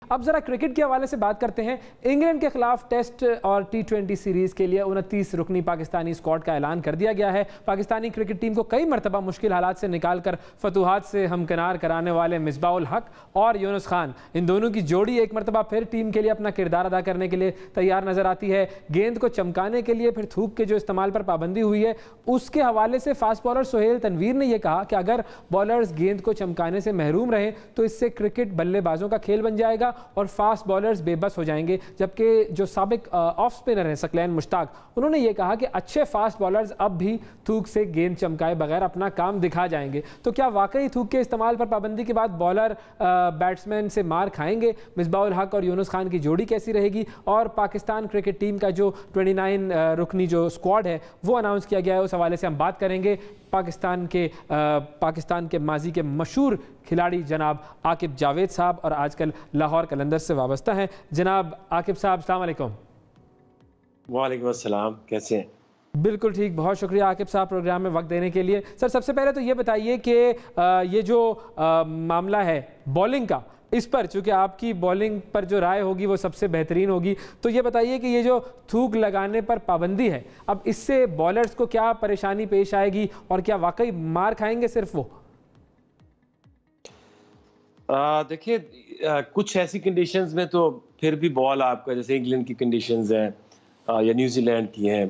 اب ذرا کرکٹ کے حوالے سے بات کرتے ہیں۔ انگلینڈ کے خلاف ٹیسٹ اور T20 سیریز کے لیے 29 رکنی پاکستانی اسکواڈ کا اعلان کر دیا گیا ہے۔ پاکستانی کرکٹ ٹیم کو کئی مرتبہ مشکل حالات سے نکال کر فتوحات سے ہمکنار کرانے والے مصباح الحق اور یونس خان، ان دونوں کی جوڑی ایک مرتبہ پھر ٹیم کے لیے اپنا کردار ادا کرنے کے لیے تیار نظر آتی ہے۔ گیند کو چمکانے کے لیے پھر تھوک کے جو استعمال پر پابندی ہوئی ہے، اس کے حوالے سے فاسٹ بالر سہیل تنویر نے یہ کہا کہ اگر بالرز گیند کو چمکانے سے محروم رہیں تو اس سے کرکٹ بلے بازوں کا کھیل بن جائے گا اور فاسٹ بالرز بے بس ہو جائیں گے۔ جبکہ جو سابق آف سپنر ہیں ثقلین مشتاق، انہوں نے یہ کہا کہ اچھے فاسٹ بالرز اب بھی تھوک سے گیند چمکائے بغیر اپنا کام دکھا جائیں گے۔ تو کیا واقعی تھوک کے استعمال پر پابندی کے بعد بالر بیٹسمین سے مار کھائیں گے؟ مصباح الحق اور یونس خان کی جوڑی کیسی رہے گی؟ اور پاکستان کرکٹ ٹیم کا جو 29 رکنی جو اسکواڈ ہے وہ اناؤنس کیا گیا ہے، اس حوالے سے ہم بات کریں گے۔ پاکستان کے ماضی کے مشہور کھلاڑی جناب عاقب جاوید صاحب اور آج کل لاہور قلندرز سے وابستہ ہیں۔ جناب عاقب صاحب السلام علیکم۔ وعلیکم السلام، کیسے ہیں؟ بالکل ٹھیک، بہت شکریہ عاقب صاحب پروگرام میں وقت دینے کے لیے۔ سر سب سے پہلے تو یہ بتائیے کہ یہ جو معاملہ ہے بولنگ کا، اس پر چونکہ آپ کی بولنگ پر جو رائے ہوگی وہ سب سے بہترین ہوگی، تو یہ بتائیے کہ یہ جو تھوک لگانے پر پابندی ہے، اب اس سے بالرز کو کیا پریشانی پیش آئے گی اور کیا واقعی مار کھائیں گے صرف وہ؟ دیکھیے کچھ ایسی کنڈیشنز میں تو پھر بھی بال آپ کا جیسے انگلینڈ کی کنڈیشنز ہیں یا نیوزی لینڈ کی ہیں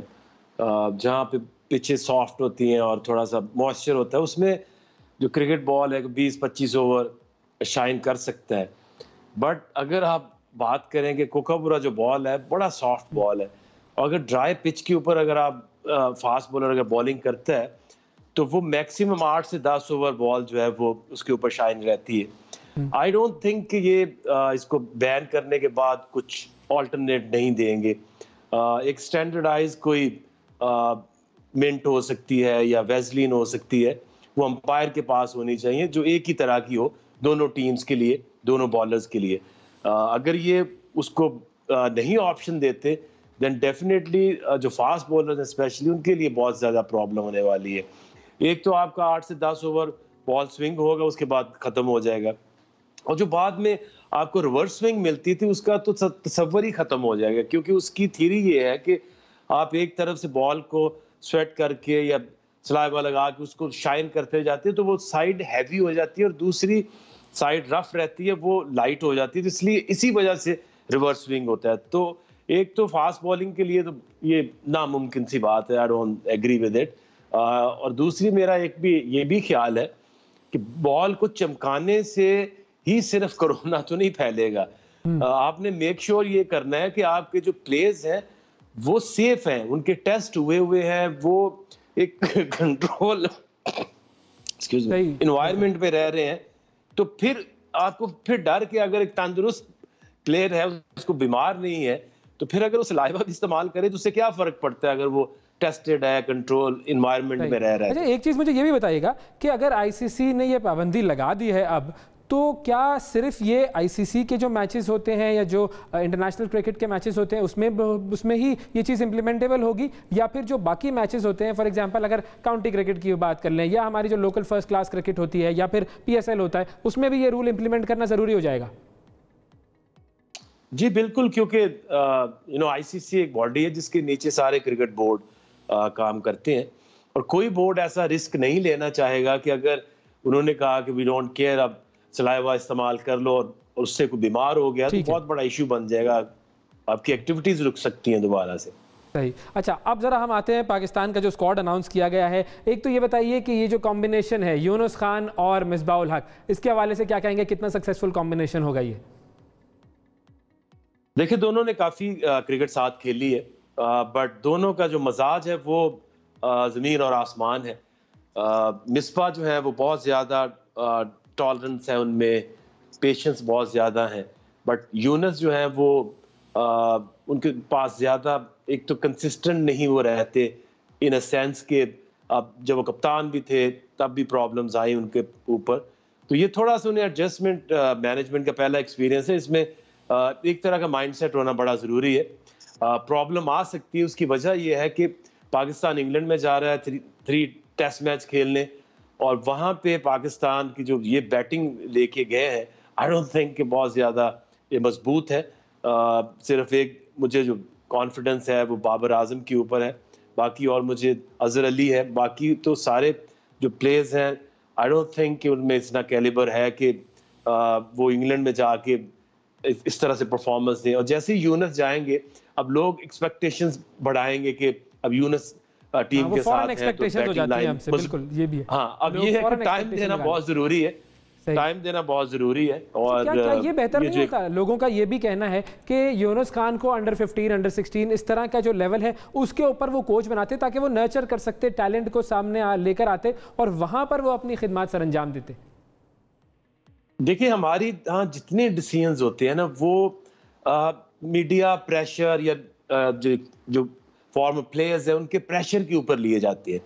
جہاں پہ پچز سافٹ ہوتی ہیں اور تھوڑا سا موئسچر ہوتا ہے، اس میں جو کرکٹ بال ہے 20-25 اوور شائن کر سکتا ہے۔ بٹ اگر آپ بات کریں کہ کوکابورا جو بال ہے بڑا سافٹ بال ہے، اور اگر ڈرائی پچ کے اوپر اگر آپ فاسٹ بالر اگر بالنگ کرتا ہے تو وہ میکسیمم 8 سے 10 اوور بال جو ہے وہ اس کے اوپر شائن رہتی ہے۔ آئی ڈونٹ تھنک کہ یہ اس کو بین کرنے کے بعد کچھ آلٹرنیٹ نہیں دیں گے۔ ایک سٹینڈرڈائز کوئی منٹ ہو سکتی ہے یا ویزلین ہو سکتی ہے، وہ امپائر کے پاس ہونی چاہیے جو ایک ہی طرح کی ہو دونوں ٹیمز کے لیے، دونوں بالرز کے لیے۔ اگر یہ اس کو نہیں آپشن دیتے دین ڈیفینیٹلی جو فاسٹ بالرز ہیں اسپیشلی ان کے لیے بہت زیادہ پرابلم ہونے والی ہے۔ ایک تو آپ کا 8 سے 10 اوور بال سوئنگ ہوگا، اس کے بعد ختم ہو جائے گا، اور جو بعد میں آپ کو ریورس سوئنگ ملتی تھی اس کا تو تصور ہی ختم ہو جائے گا، کیونکہ اس کی تھیوری یہ ہے کہ آپ ایک طرف سے بال کو سویٹ کر کے یا سلائیوا لگا کے اس کو شائن کرتے جاتے ہیں تو وہ سائیڈ ہیوی ہو جاتی ہے اور دوسری سائیڈ رف رہتی ہے، وہ لائٹ ہو جاتی ہے، تو اس لیے اسی وجہ سے ریورس سوئنگ ہوتا ہے۔ تو ایک تو فاسٹ بالنگ کے لیے تو یہ ناممکن سی بات ہے، I don't agree with it. اور دوسری میرا یہ بھی خیال ہے کہ بال کو چمکانے سے ہی صرف کرونا تو نہیں پھیلے گا، آپ نے میک شور یہ کرنا ہے کہ آپ کے جو پلیئرز ہیں وہ سیف ہیں، ان کے ٹیسٹ ہوئے ہیں، وہ ایک کنٹرول انوائرمنٹ پہ رہ رہے ہیں، تو پھر آپ کو پھر ڈر کے اگر ایک تندرست پلیئر ہے اس کو بیمار نہیں ہے تو پھر اگر وہ سلائیوا بھی استعمال کرے تو اس سے کیا فرق پڑتا ہے اگر وہ ٹیسٹڈ ہے، کنٹرول انوائرمنٹ میں رہ رہا ہے۔ اچھا ایک چیز مجھے یہ بھی بتائیے گا کہ اگر ICC نے یہ پابندی لگا دی ہے اب، تو کیا صرف یہ ICC کے جو میچز ہوتے ہیں یا جو انٹرنیشنل کرکٹ کے میچز ہوتے ہیں اس میں ہی یہ چیز امپلیمنٹیبل ہوگی، یا پھر جو باقی میچز ہوتے ہیں فار ایگزامپل اگر کاؤنٹی کرکٹ کی بات کر لیں یا ہماری جو لوکل فرسٹ کلاس کرکٹ ہوتی ہے یا پھر PSL ہوتا ہے، اس میں بھی یہ رول امپلیمنٹ کرنا ضروری ہو جائے گا؟ جی بالکل، کیونکہ ICC ایک باڈی ہے جس کے نیچے سارے کرکٹ بورڈ کام کرتے ہیں، اور کوئی بورڈ ایسا رسک نہیں لینا چاہے گا کہ اگر انہوں نے کہا کہ وی ڈونٹ کیئر، اب سلائیوا استعمال کر لو اور اس سے کوئی بیمار ہو گیا تو بہت بڑا ایشو بن جائے گا، آپ کی ایکٹیویٹیز رک سکتی ہیں دوبارہ سے۔ صحیح۔ اچھا اب ذرا ہم آتے ہیں پاکستان کا جو اسکواڈ اناؤنس کیا گیا ہے، ایک تو یہ بتائیے کہ یہ جو کمبینیشن ہے یونس خان اور مصباح الحق، اس کے حوالے سے کیا کہیں گے، کتنا سکسیسفل کمبینیشن ہوگا یہ؟ دیکھیں دونوں نے کافی کرکٹ ساتھ کھیلی ہے، بٹ دونوں کا جو مزاج ہے وہ زمین اور آسمان ہے۔ مصباح جو ہے وہ بہت زیادہ ٹالرنس ہے ان میں، پیشنس بہت زیادہ ہیں، بٹ یونس جو ہے وہ ان کے پاس زیادہ ایک تو کنسسٹنٹ نہیں وہ رہتے ان اے سینس کہ اب جب وہ کپتان بھی تھے تب بھی پرابلمز آئی ان کے اوپر، تو یہ تھوڑا سا انہیں ایڈجسٹمنٹ مینجمنٹ کا پہلا ایکسپیرینس ہے، اس میں ایک طرح کا مائنڈ سیٹ ہونا بڑا ضروری ہے۔ پرابلم آ سکتی ہے، اس کی وجہ یہ ہے کہ پاکستان انگلینڈ میں جا رہا ہے 3 ٹیسٹ میچ کھیلنے، اور وہاں پہ پاکستان کی جو یہ بیٹنگ لے کے گئے ہیں آئی ڈونٹ تھنک کہ بہت زیادہ یہ مضبوط ہے. صرف ایک مجھے جو کانفیڈنس ہے وہ بابر اعظم کے اوپر ہے, باقی اور مجھے اظہر علی ہے. باقی تو سارے جو پلیئرز ہیں آئی ڈونٹ تھنک کہ ان میں اتنا کیلیبر ہے کہ وہ انگلینڈ میں جا کے اس طرح سے پرفارمنس دیں. اور جیسے ہی یونس جائیں گے اب لوگ ایکسپیکٹیشنز بڑھائیں گے کہ اب یونس ٹیم کے ساتھ ہے تو بیٹنگ لائن, بالکل یہ بھی ہے. ہاں اب یہ ہے کہ ٹائم دینا بہت ضروری ہے, ٹائم دینا بہت ضروری ہے. اور کیا یہ بہتر نہیں ہوتا؟ لوگوں کا یہ بھی کہنا ہے کہ یونس خان کو انڈر 15 انڈر 16 اس طرح کا جو لیول ہے اس کے اوپر وہ کوچ بناتے تاکہ وہ نرچر کر سکتے, ٹیلنٹ کو سامنے لے کر آتے اور وہاں پر وہ اپنی خدمات سر انجام دیتے. دیکھیں ہماری ہاں جتنے ڈیسیژنز ہوتے ہیں نا وہ میڈیا پریشر یا جو فارمر پلیئرز ہیں ان کے پریشر کے اوپر لیے جاتے ہیں.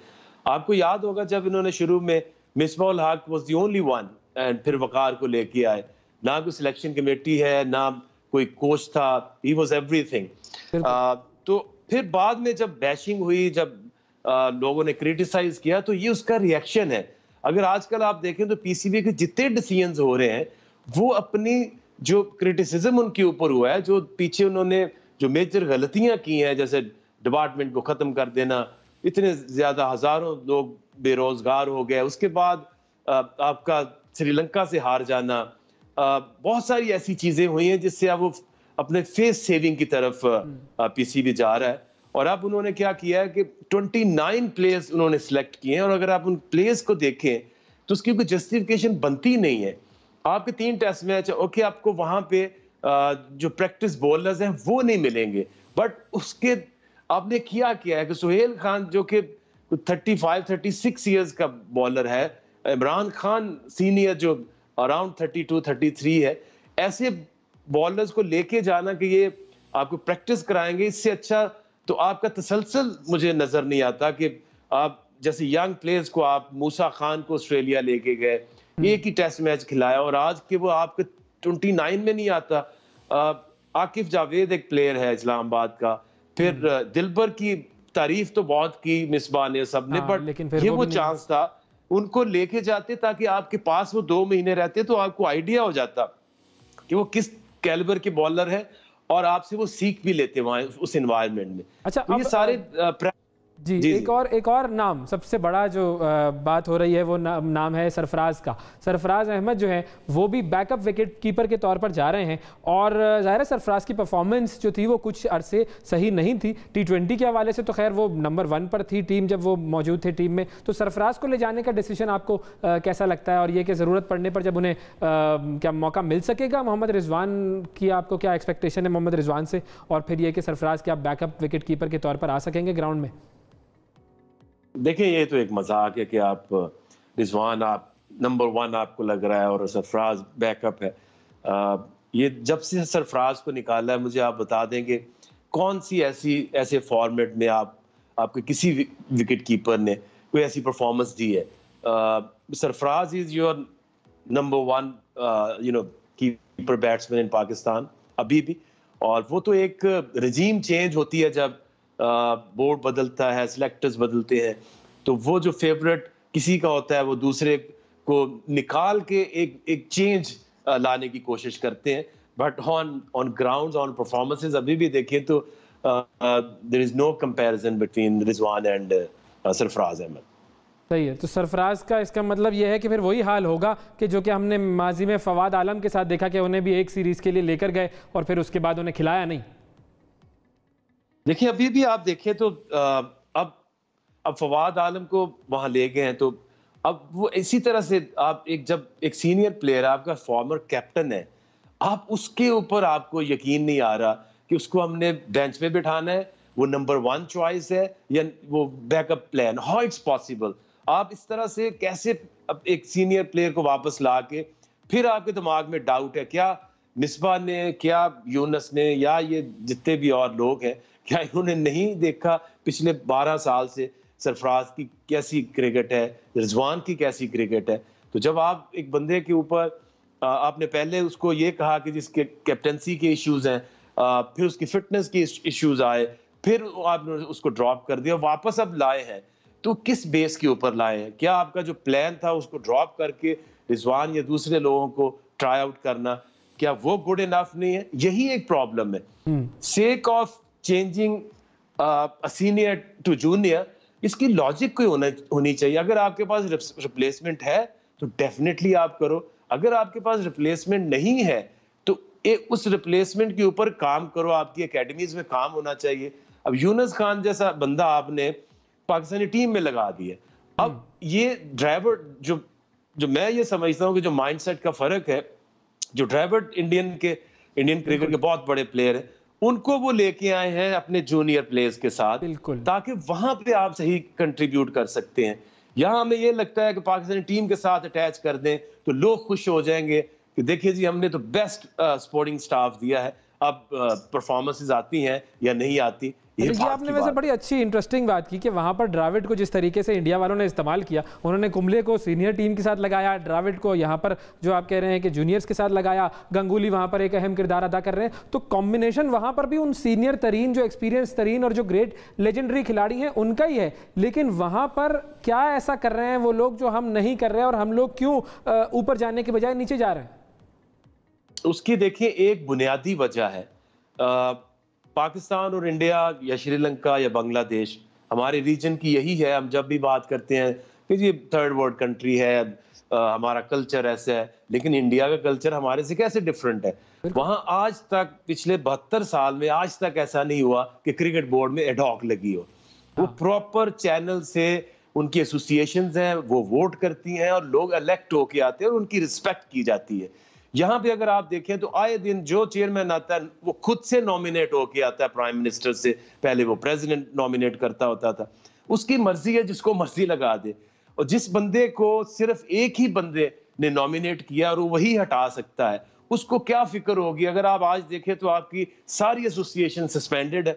آپ کو یاد ہوگا جب انہوں نے شروع میں مصباح الحق was the only one and پھر وقار کو لے کے آئے, نہ کوئی سلیکشن کمیٹی ہے نہ کوئی کوچ تھا, ہی واز ایوری تھنگ. تو پھر بعد میں جب بیشنگ ہوئی, جب لوگوں نے کریٹیسائز کیا تو یہ اس کا ریئیکشن ہے. اگر آج کل آپ دیکھیں تو پی سی بی کے جتنے ڈیسیژنز ہو رہے ہیں وہ اپنی جو کریٹیسزم ان کے اوپر ہوا ہے, جو پیچھے انہوں نے جو میجر غلطیاں کی ہیں جیسے ڈپارٹمنٹ کو ختم کر دینا, اتنے زیادہ ہزاروں لوگ بے روزگار ہو گئے, اس کے بعد آپ کا سری لنکا سے ہار جانا, بہت ساری ایسی چیزیں ہوئی ہیں جس سے اب وہ اپنے فیس سیونگ کی طرف پی سی بی جا رہا ہے. اور اب انہوں نے کیا کیا ہے کہ 29 پلیئرز انہوں نے سلیکٹ کیے ہیں, اور اگر آپ ان پلیئرز کو دیکھیں تو اس کی کوئی جسٹیفیکیشن بنتی نہیں ہے. آپ کے 3 ٹیسٹ میچ اوکے, آپ کو وہاں پہ جو پریکٹس بولرز ہیں وہ نہیں ملیں گے, بٹ اس کے آپ نے کیا ہے کہ سہیل خان جو کہ 35-36 ایئرز کا بالر ہے, عمران خان سینئر جو اراؤنڈ 32-33 ہے, ایسے بالرز کو لے کے جانا کہ یہ آپ کو پریکٹس کرائیں گے, اس سے اچھا تو آپ کا تسلسل مجھے نظر نہیں آتا کہ آپ جیسے ینگ پلیئرز کو آپ موسیٰ خان کو آسٹریلیا لے کے گئے, ایک ہی ٹیسٹ میچ کھلایا, اور آج کے وہ آپ کے 29 میں نہیں آتا. عاقف جاوید ایک پلیئر ہے اسلام آباد کا, پھر دلبر کی تعریف تو بہت کی مصباح نے سب نے, بٹ یہ وہ چانس تھا ان کو لے کے جاتے تاکہ آپ کے پاس وہ 2 مہینے رہتے تو آپ کو آئیڈیا ہو جاتا کہ وہ کس کیلیبر کے بالر ہے, اور آپ سے وہ سیکھ بھی لیتے وہاں اس انوائرمنٹ میں. اچھا یہ سارے جی ایک اور نام سب سے بڑا جو بات ہو رہی ہے وہ نام ہے سرفراز کا. سرفراز احمد جو ہے وہ بھی بیک اپ وکٹ کیپر کے طور پر جا رہے ہیں, اور ظاہر ہے سرفراز کی پرفارمنس جو تھی وہ کچھ عرصے صحیح نہیں تھی. T20 کے حوالے سے تو خیر وہ نمبر 1 پر تھی ٹیم جب وہ موجود تھے ٹیم میں, تو سرفراز کو لے جانے کا ڈیسیژن آپ کو کیسا لگتا ہے, اور یہ کہ ضرورت پڑنے پر جب انہیں کیا موقع مل سکے گا محمد رضوان کی, آپ کو کیا ایکسپیکٹیشن ہے محمد رضوان سے, اور پھر یہ کہ سرفراز کیا بیک اپ وکٹ کیپر کے طور پر آ سکیں گے گراؤنڈ میں؟ دیکھیں یہ تو ایک مذاق ہے کہ آپ رضوان آپ نمبر 1 آپ کو لگ رہا ہے اور سرفراز بیک اپ ہے. یہ جب سے سرفراز کو نکالا ہے مجھے آپ بتا دیں کہ کون سی ایسے فارمیٹ میں آپ کے کسی وکٹ کیپر نے کوئی ایسی پرفارمنس دی ہے. Sarfaraz is your number 1 keeper batsman in Pakistan ابھی بھی, اور وہ تو ایک رجیم چینج ہوتی ہے جب بورڈ بدلتا ہے, سلیکٹرز بدلتے ہیں, تو وہ جو فیورٹ کسی کا ہوتا ہے وہ دوسرے کو نکال کے ایک چینج لانے کی کوشش کرتے ہیں. But on grounds on performances ابھی بھی دیکھیں تو there is no comparison between Rizwan and Sarfaraz Ahmed. صحیح ہے, تو سرفراز کا اس کا مطلب یہ ہے کہ پھر وہی حال ہوگا کہ جو کہ ہم نے ماضی میں فواد عالم کے ساتھ دیکھا کہ انہیں بھی ایک سیریز کے لیے لے کر گئے اور پھر اس کے بعد انہیں کھلایا نہیں. دیکھیں ابھی بھی آپ دیکھیں تو اب فواد عالم کو وہاں لے گئے ہیں, تو اب وہ اسی طرح سے آپ جب ایک سینئر پلیئر آپ کا فارمر کیپٹن ہے, آپ اس کے اوپر آپ کو یقین نہیں آ رہا کہ اس کو ہم نے بینچ پہ بٹھانا ہے, وہ نمبر 1 چوائس ہے یا وہ back up plan, how it's possible. آپ اس طرح سے کیسے ایک سینئر پلیئر کو واپس لا کے پھر آپ کے دماغ میں ڈاؤٹ ہے کیا مصباح نے, کیا یونس نے, یا یہ جتنے بھی اور لوگ ہیں کیا انہوں نے نہیں دیکھا پچھلے 12 سال سے سرفراز کی کیسی کرکٹ ہے, رضوان کی کیسی کرکٹ ہے. تو جب آپ ایک بندے کے اوپر آپ نے پہلے اس کو یہ کہا کہ جس کے کیپٹنسی کے ایشوز ہیں, پھر اس کی فٹنس کے ایشوز آئے, پھر آپ نے اس کو ڈراپ کر دیا, واپس اب لائے ہیں, تو کس بیس کے اوپر لائے ہیں؟ کیا آپ کا جو پلان تھا اس کو ڈراپ کر کے رضوان یا دوسرے لوگوں کو ٹرائی آؤٹ کرنا, کیا وہ گڈ انف نہیں ہے؟ یہی ایک پرابلم ہے. Sake of changing senior to junior, اس کی لاجک کوئی ہونی چاہیے. اگر آپ کے پاس ریپلیسمنٹ ہے تو ڈیفینیٹلی آپ کرو. اگر آپ کے پاس ریپلیسمنٹ نہیں ہے تو اس ریپلیسمنٹ کے اوپر کام کرو. آپ کی اکیڈمیز میں کام ہونا چاہیے. اب یونس خان جیسا بندہ آپ نے پاکستانی ٹیم میں لگا دیا. اب یہ ڈرائیور جو میں یہ سمجھتا ہوں کہ جو مائنڈ سیٹ کا فرق ہے, جو ڈرائیور انڈین کرکٹ کے بہت بڑے پلیئر ہیں, ان کو وہ لے کے آئے ہیں اپنے جونیئر پلیئرز کے ساتھ, تاکہ وہاں پہ آپ صحیح کنٹریبیوٹ کر سکتے ہیں. یہاں ہمیں یہ لگتا ہے کہ پاکستانی ٹیم کے ساتھ اٹیچ کر دیں تو لوگ خوش ہو جائیں گے کہ دیکھیے جی ہم نے تو بیسٹ سپورٹنگ سٹاف دیا ہے, اب پرفارمنسز آتی ہیں یا نہیں آتی. یہ آپ نے ویسے بڑی اچھی انٹرسٹنگ بات کی کہ وہاں پر ڈراوڈ کو جس طریقے سے انڈیا والوں نے استعمال کیا, انہوں نے کمبلے کو سینئر ٹیم کے ساتھ لگایا, ڈراوڈ کو یہاں پر جو آپ کہہ رہے ہیں کہ جونیئرز کے ساتھ لگایا, گنگولی وہاں پر ایک اہم کردار ادا کر رہے ہیں. تو کمبینیشن وہاں پر بھی ان سینئر ترین, جو ایکسپیرینس ترین اور جو گریٹ لیجنڈری کھلاڑی ہیں ان کا ہی ہے. لیکن وہاں پر کیا ایسا کر رہے ہیں وہ لوگ جو ہم نہیں کر رہے, اور ہم لوگ کیوں اوپر جانے کے بجائے نیچے جا رہے ہیں؟ اس کی دیکھیں ایک بنیادی وجہ ہے, پاکستان اور انڈیا یا شری لنکا یا بنگلہ دیش, ہمارے ریجن کی یہی ہے. ہم جب بھی بات کرتے ہیں کہ یہ تھرڈ ورلڈ کنٹری ہے, ہمارا کلچر ایسا ہے, لیکن انڈیا کا کلچر ہمارے سے کیسے ڈیفرنٹ ہے. وہاں آج تک پچھلے 72 سال میں آج تک ایسا نہیں ہوا کہ کرکٹ بورڈ میں ایڈ ہاک لگی ہو. وہ پراپر چینل سے ان کی ایسوسیشنز ہیں, وہ ووٹ کرتی ہیں اور لوگ الیکٹ ہو کے آتے ہیں اور ان کی رسپیکٹ کی جاتی ہے. یہاں پہ اگر آپ دیکھیں تو آئے دن جو چیئرمین آتا ہے وہ خود سے نومینیٹ ہو کے آتا ہے پرائم منسٹر سے, پہلے وہ پریزیڈنٹ نومینیٹ کرتا ہوتا تھا. اس کی مرضی ہے, جس کو مرضی لگا دے, اور جس بندے کو صرف ایک ہی بندے نے نومینیٹ کیا اور وہی ہٹا سکتا ہے, اس کو کیا فکر ہوگی. اگر آپ آج دیکھیں تو آپ کی ساری ایسوسیشن سسپینڈڈ ہے,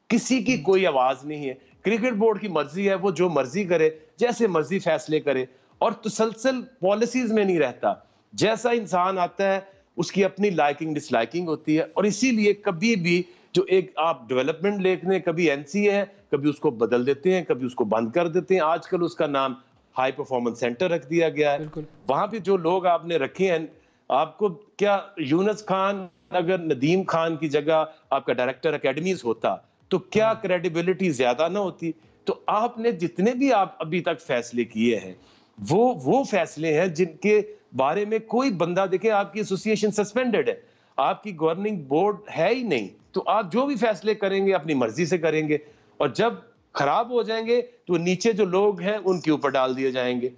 کسی کی کوئی آواز نہیں ہے. کرکٹ بورڈ کی مرضی ہے, وہ جو مرضی کرے, جیسے مرضی فیصلے کرے, اور تسلسل پالیسیز میں نہیں رہتا. جیسا انسان آتا ہے اس کی اپنی لائکنگ ڈس لائکنگ ہوتی ہے, اور اسی لیے کبھی بھی جو ایک آپ ڈیولپمنٹ لے لیں, کبھی این سی ہے, کبھی اس کو بدل دیتے ہیں, کبھی اس کو بند کر دیتے ہیں. آج کل اس کا نام ہائی پرفارمنس سینٹر رکھ دیا گیا ہے. وہاں پہ جو لوگ آپ نے رکھے ہیں, آپ کو کیا یونس خان اگر ندیم خان کی جگہ آپ کا ڈائریکٹر اکیڈمیز ہوتا تو کیا کریڈیبلٹی زیادہ نہ ہوتی. تو آپ نے جتنے بھی آپ ابھی تک فیصلے کیے ہیں وہ فیصلے ہیں جن کے بارے میں کوئی بندہ, دیکھیں آپ کی ایسوسیشن سسپینڈڈ ہے, آپ کی گورننگ بورڈ ہے ہی نہیں, تو آپ جو بھی فیصلے کریں گے اپنی مرضی سے کریں گے, اور جب خراب ہو جائیں گے تو نیچے جو لوگ ہیں ان کے اوپر ڈال دیے جائیں گے.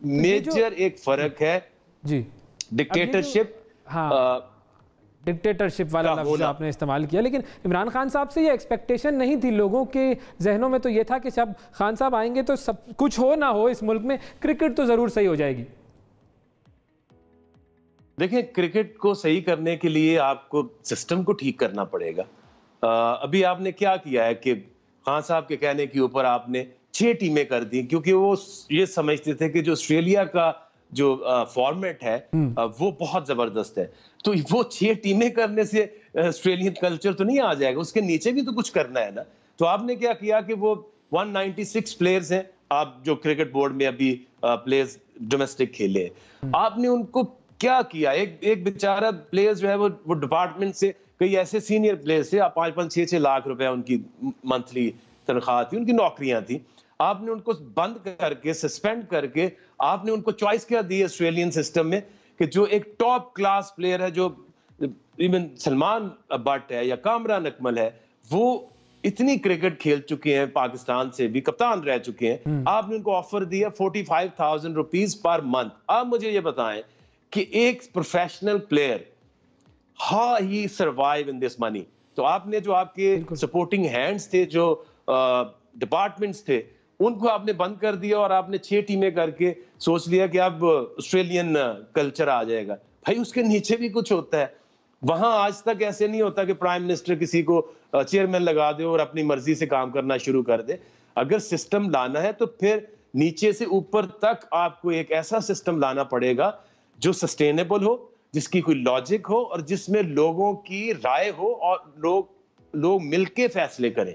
میجر ایک فرق ہے جی ڈکٹیٹرشپ, ڈکٹیٹرشپ والا لفظ آپ نے استعمال کیا. لیکن عمران خان صاحب سے یہ ایکسپیکٹیشن نہیں تھی, لوگوں کے ذہنوں میں تو یہ تھا کہ جب خان صاحب آئیں گے تو سب کچھ ہو نہ ہو اس ملک میں کرکٹ تو ضرور صحیح ہو جائے گی. دیکھیں کرکٹ کو صحیح کرنے کے لیے آپ کو سسٹم کو ٹھیک کرنا پڑے گا. ابھی آپ نے کیا کیا ہے کہ خان صاحب کے کہنے کے اوپر آپ نے 6 ٹیمیں کر دی, کیونکہ وہ یہ سمجھتے تھے کہ جو آسٹریلیا کا جو فارمیٹ ہے وہ بہت زبردست ہے, تو وہ 6 ٹیمیں کرنے سے آسٹریلین کلچر تو نہیں آ جائے گا, اس کے نیچے بھی تو کچھ کرنا ہے نا. تو آپ نے کیا کیا کہ وہ 196 پلیئرز ہیں آپ جو کرکٹ بورڈ میں ابھی پلیئرز ڈومیسٹک کھیلے ہیں, آپ نے ان کو کیا کیا, ایک بیچارہ پلیئرز جو ہے وہ ڈپارٹمنٹ سے, کئی ایسے سینئر پلیئرز تھے, 5-6 لاکھ روپے ان کی منتھلی تنخواہ تھی, ان کی نوکریاں تھیں, آپ نے ان کو بند کر کے سسپینڈ کر کے آپ نے ان کو چوائس کیا دی آسٹریلین سسٹم میں کہ جو ایک ٹاپ کلاس پلیئر ہے, جو ایون سلمان بٹ ہے یا کامران اکمل ہے, وہ اتنی کرکٹ کھیل چکے ہیں, پاکستان سے بھی کپتان رہ چکے ہیں, آپ نے ان کو آفر دیا 45,000 روپیز پر منتھ. آپ مجھے یہ بتائیں کہ ایک professional player how he survive in this money. تو آپ نے جو آپ کے سپورٹنگ ہینڈز تھے, جو ڈپارٹمنٹس تھے, ان کو آپ نے بند کر دیا اور آپ نے 6 ٹیمیں کر کے سوچ لیا کہ اب آسٹریلین کلچر آ جائے گا. بھائی اس کے نیچے بھی کچھ ہوتا ہے. وہاں آج تک ایسے نہیں ہوتا کہ پرائم منسٹر کسی کو چیئرمین لگا دے اور اپنی مرضی سے کام کرنا شروع کر دے. اگر سسٹم لانا ہے تو پھر نیچے سے اوپر تک آپ کو ایک ایسا سسٹم لانا پڑے گا جو سسٹینیبل ہو, جس کی کوئی لاجک ہو, اور جس میں لوگوں کی رائے ہو اور لوگ مل کے فیصلے کریں.